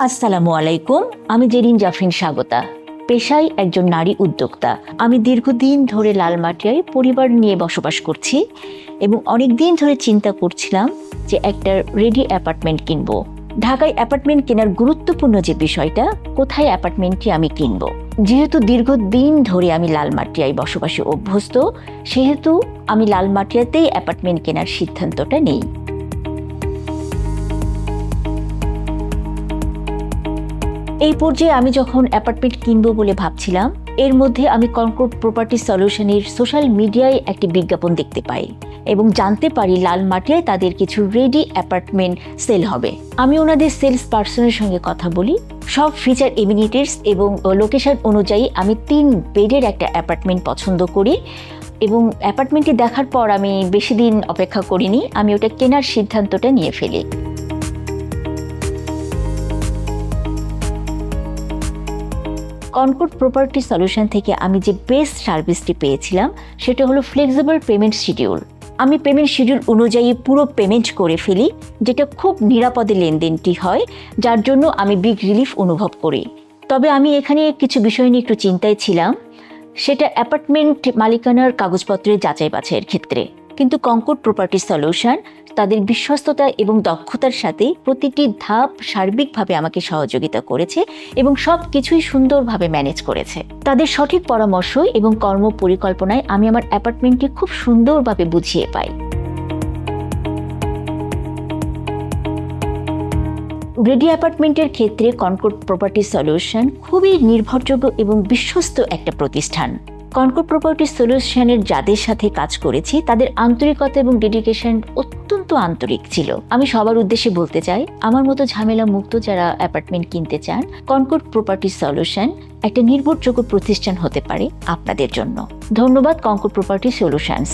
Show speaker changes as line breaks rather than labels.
আসসালামু আলাইকুম, আমি জেরিন জাফরিন স্বাগতা। পেশায় একজন নারী উদ্যোক্তা। আমি দীর্ঘদিন ধরে লালমাটিয়ায় পরিবার নিয়ে বসবাস করছি এবং অনেক দিন ধরে চিন্তা করছিলাম যে একটা রেডি অ্যাপার্টমেন্ট কিনবো। ঢাকায় অ্যাপার্টমেন্ট কেনার গুরুত্বপূর্ণ যে বিষয়টা, কোথায় অ্যাপার্টমেন্টটি আমি কিনবো। যেহেতু দীর্ঘদিন ধরে আমি লালমাটিয়ায় বসবাসে অভ্যস্ত, সেহেতু আমি লালমাটিয়াতেই অ্যাপার্টমেন্ট কেনার সিদ্ধান্তটা নেই। এই পর্যায়ে আমি যখন অ্যাপার্টমেন্ট কিনবো বলে ভাবছিলাম, এর মধ্যে আমি কনকর্ড প্রপার্টি সলিউশনের সোশ্যাল মিডিয়ায় একটি বিজ্ঞাপন দেখতে পাই এবং জানতে পারি লালমাটিয়ায় তাদের কিছু রেডি অ্যাপার্টমেন্ট সেল হবে। আমি ওনাদের সেলস পার্সনের সঙ্গে কথা বলি। সব ফিচার এমিনিটিস এবং লোকেশন অনুযায়ী আমি 3 বেডের একটা অ্যাপার্টমেন্ট পছন্দ করি এবং অ্যাপার্টমেন্টটি দেখার পর আমি বেশি দিন অপেক্ষা করিনি, আমি ওটা কেনার সিদ্ধান্তটা নিয়ে ফেলি। কনকর্ড প্রপার্টি সলিউশন থেকে আমি যে বেস্ট সার্ভিসটি পেয়েছিলাম সেটা হলো ফ্লেক্সিবল পেমেন্ট শিডিউল। আমি পেমেন্ট শিডিউল অনুযায়ী পুরো পেমেন্ট করে ফেলি, যেটা খুব নিরাপদে লেনদেনটি হয়, যার জন্য আমি বিগ রিলিফ অনুভব করি। তবে আমি এখানে কিছু বিষয় নিয়ে একটু চিন্তায় ছিলাম, সেটা অ্যাপার্টমেন্ট মালিকানার কাগজপত্রের যাচাই বাছাইয়ের ক্ষেত্রে। কিন্তু কনকর্ড প্রপার্টি সলিউশন তাদের বিশ্বস্ততা এবং দক্ষতার সাথে প্রতিটি ধাপ সার্বিকভাবে আমাকে সহযোগিতা করেছে এবং সব কিছুই সুন্দরভাবে ম্যানেজ করেছে। তাদের সঠিক পরামর্শ এবং কর্ম পরিকল্পনায় আমি আমার অ্যাপার্টমেন্টটি খুব সুন্দরভাবে বুঝিয়ে পাই। রেডি অ্যাপার্টমেন্টের ক্ষেত্রে কনকর্ড প্রপার্টি সলিউশন খুবই নির্ভরযোগ্য এবং বিশ্বস্ত একটা প্রতিষ্ঠান। কনকর্ড প্রপার্টি সলিউশনের যাদের সাথে কাজ করেছি তাদের আন্তরিকতা এবং ডেডিকেশন অত্যন্ত আন্তরিক ছিল। আমি সবার উদ্দেশ্যে বলতে চাই, আমার মতো ঝামেলা মুক্ত যারা অ্যাপার্টমেন্ট কিনতে চান, কনকর্ড প্রপার্টি সলিউশন একটা নির্ভরযোগ্য প্রতিষ্ঠান হতে পারে আপনাদের জন্য। ধন্যবাদ কনকর্ড প্রপার্টি সলিউশনস।